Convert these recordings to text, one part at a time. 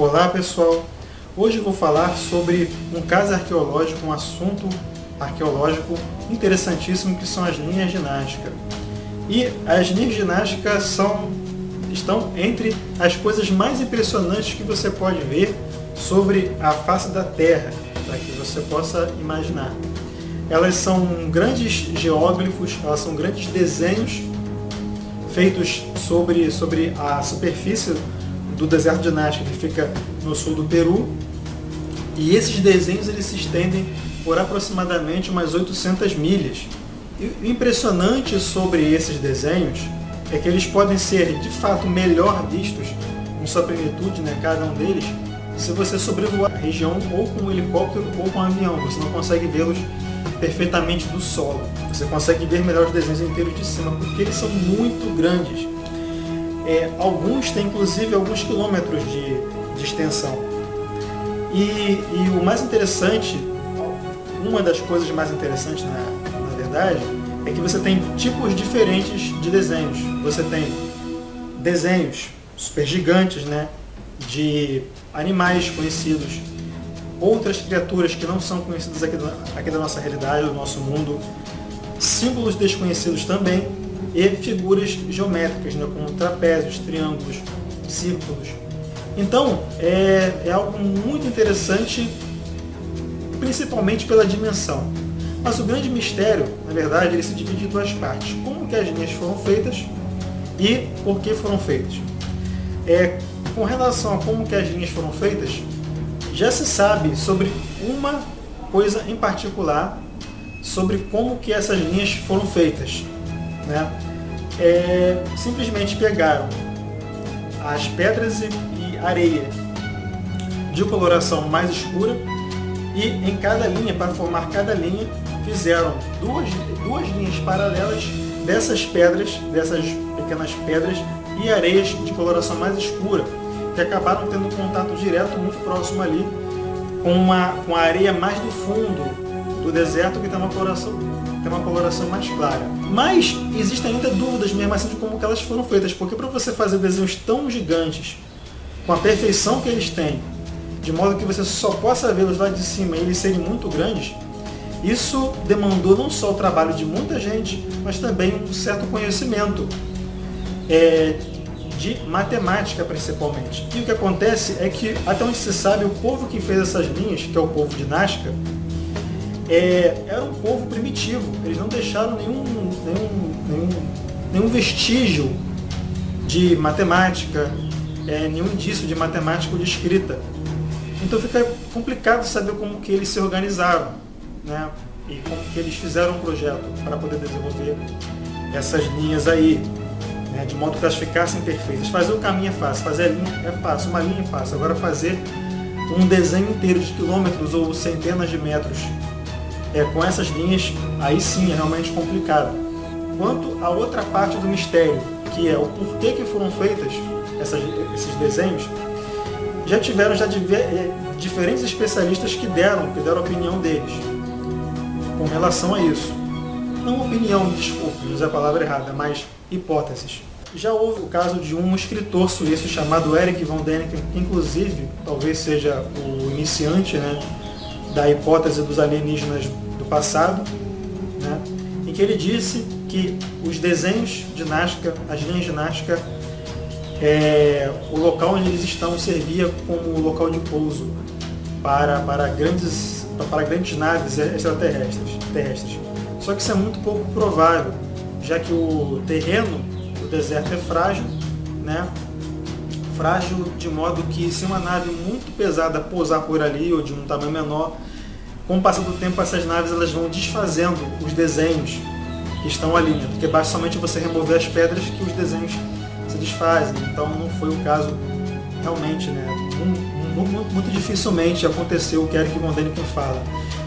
Olá pessoal, hoje eu vou falar sobre um caso arqueológico, um assunto arqueológico interessantíssimo que são as linhas ginásticas. E as linhas ginásticas estão entre as coisas mais impressionantes que você pode ver sobre a face da Terra, para que você possa imaginar. Elas são grandes geóglifos, elas são grandes desenhos feitos sobre a superfície do deserto de Nazca, que fica no sul do Peru. E esses desenhos eles se estendem por aproximadamente umas 800 milhas. E o impressionante sobre esses desenhos é que eles podem ser de fato melhor vistos em sua plenitude, cada um deles, se você sobrevoar a região ou com um helicóptero ou com um avião. Você não consegue vê-los perfeitamente do solo. Você consegue ver melhor os desenhos inteiros de cima, porque eles são muito grandes. Alguns têm inclusive alguns quilômetros de extensão. E o mais interessante, uma das coisas mais interessantes na verdade, é que você tem tipos diferentes de desenhos. Você tem desenhos super gigantes, de animais conhecidos, outras criaturas que não são conhecidas aqui da nossa realidade, do nosso mundo, símbolos desconhecidos também, e figuras geométricas, como trapézios, triângulos, círculos. Então, é algo muito interessante, principalmente pela dimensão. Mas o grande mistério, na verdade, ele se divide em duas partes. Como que as linhas foram feitas e por que foram feitas. Com relação a como que as linhas foram feitas, já se sabe sobre uma coisa em particular, sobre como que essas linhas foram feitas. Simplesmente pegaram as pedras e areia de coloração mais escura e em cada linha, para formar cada linha, fizeram duas linhas paralelas dessas pequenas pedras e areias de coloração mais escura, que acabaram tendo um contato direto muito próximo ali com a areia mais do fundo do deserto, que tem uma coloração mais clara. Mas existem ainda dúvidas mesmo assim de como que elas foram feitas, porque para você fazer desenhos tão gigantes, com a perfeição que eles têm, de modo que você só possa vê-los lá de cima e eles serem muito grandes, isso demandou não só o trabalho de muita gente, mas também um certo conhecimento de matemática principalmente. E o que acontece é que, até onde se sabe, o povo que fez essas linhas, que é o povo de Nazca, era um povo primitivo. Eles não deixaram nenhum vestígio de matemática, nenhum indício de matemática ou de escrita. Então fica complicado saber como que eles se organizaram, e como que eles fizeram um projeto para poder desenvolver essas linhas aí, de modo que elas ficassem perfeitas. Fazer o caminho é fácil, fazer a linha é fácil, uma linha é fácil. Agora fazer um desenho inteiro de quilômetros ou centenas de metros com essas linhas, aí sim é realmente complicado. Quanto à outra parte do mistério, que é o porquê que foram feitas esses desenhos, já tiveram diferentes especialistas que deram a opinião deles com relação a isso. Não opinião, desculpe, usar a palavra errada, mas hipóteses. Já houve o caso de um escritor suíço chamado Erich von Däniken, que inclusive talvez seja o iniciante da hipótese dos alienígenas do passado, em que ele disse que os desenhos de Nazca, as linhas de Nazca, o local onde eles estão servia como local de pouso para grandes naves extraterrestres. Só que isso é muito pouco provável, já que o terreno do deserto é frágil, frágil de modo que se uma nave muito pesada pousar por ali ou de um tamanho menor, com o passar do tempo essas naves elas vão desfazendo os desenhos que estão ali, porque basta somente você remover as pedras que os desenhos se desfazem. Então não foi o caso realmente, muito dificilmente aconteceu o que Erich von Däniken fala.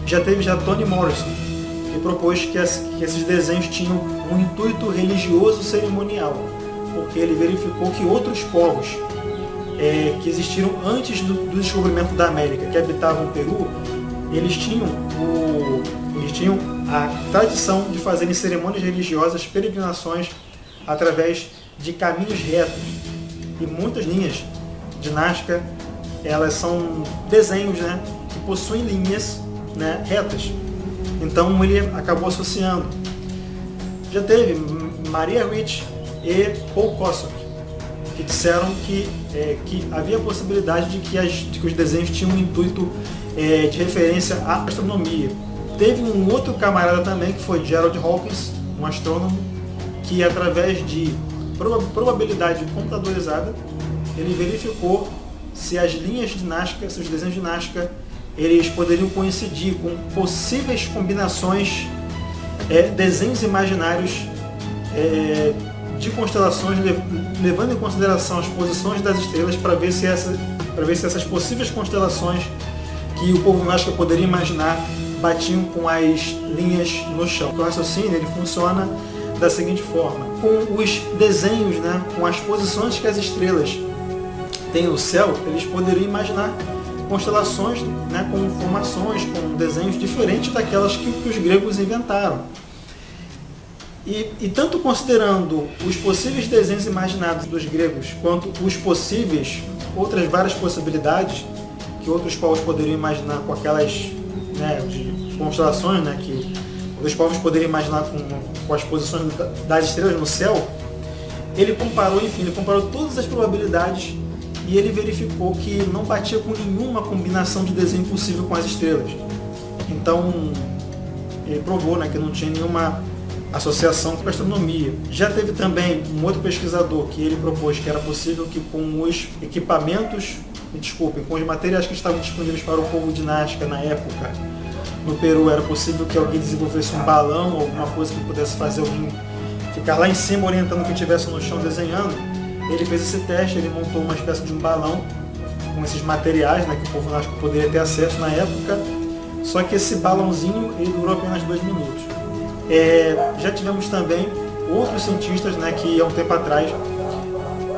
Já teve Toni Morrison, que propôs que esses desenhos tinham um intuito religioso cerimonial, porque ele verificou que outros povos que existiram antes do descobrimento da América, que habitavam o Peru, eles tinham a tradição de fazerem cerimônias religiosas, peregrinações através de caminhos retos. E muitas linhas de Nazca elas são desenhos, né, que possuem linhas, né, retas. Então ele acabou associando. Já teve Maria Ricci e Paul Kossock, que disseram que havia a possibilidade de que os desenhos tinham um intuito de referência à astronomia. Teve um outro camarada também, que foi Gerald Hawkins, um astrônomo, que através de probabilidade computadorizada, ele verificou se as linhas ginásticas, se os desenhos de ginástica, eles poderiam coincidir com possíveis combinações, desenhos imaginários de constelações, levando em consideração as posições das estrelas, para ver se essas possíveis constelações que o povo gnóstico poderia imaginar batiam com as linhas no chão. O raciocínio ele funciona da seguinte forma: com os desenhos, né, com as posições que as estrelas têm no céu, eles poderiam imaginar constelações, né, com formações, com desenhos diferentes daquelas que os gregos inventaram. E tanto considerando os possíveis desenhos imaginados dos gregos, quanto os possíveis, outras várias possibilidades que outros povos poderiam imaginar com aquelas, né, de constelações, né, que outros povos poderiam imaginar com as posições das estrelas no céu, ele comparou todas as probabilidades e ele verificou que não batia com nenhuma combinação de desenho possível com as estrelas. Então, ele provou, né, que não tinha nenhuma associação com a astronomia. Já teve também um outro pesquisador que ele propôs que era possível que com os equipamentos, com os materiais que estavam disponíveis para o povo de Nazca na época, no Peru, era possível que alguém desenvolvesse um balão ou alguma coisa que pudesse fazer alguém ficar lá em cima orientando quem estivesse no chão desenhando. Ele fez esse teste, ele montou uma espécie de um balão com esses materiais, né, que o povo Nazca poderia ter acesso na época, só que esse balãozinho ele durou apenas 2 minutos. Já tivemos também outros cientistas, né, que há um tempo atrás,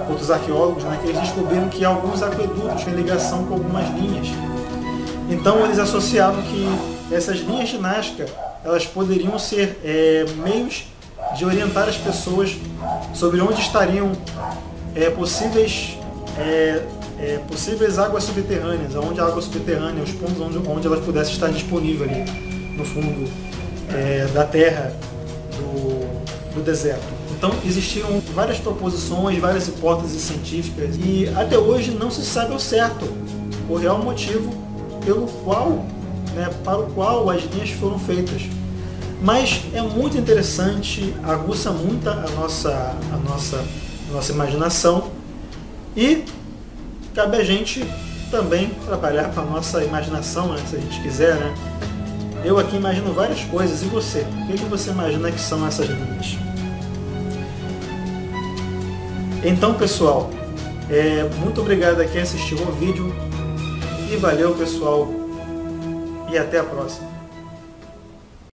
outros arqueólogos, né, que eles descobriram que alguns aquedutos têm ligação com algumas linhas. Então eles associavam que essas linhas ginásticas elas poderiam ser meios de orientar as pessoas sobre onde estariam possíveis águas subterrâneas, onde a água subterrânea, os pontos onde elas pudessem estar disponíveis ali no fundo da terra do deserto. Então existiam várias proposições, várias hipóteses científicas e até hoje não se sabe ao certo o real motivo pelo qual, né, para o qual as linhas foram feitas. Mas é muito interessante, aguça muito a nossa imaginação e cabe a gente também trabalhar com a nossa imaginação, né, se a gente quiser, né? Eu aqui imagino várias coisas, e você? O que você imagina que são essas linhas? Então, pessoal, muito obrigado a quem assistiu ao vídeo, e valeu, pessoal, e até a próxima.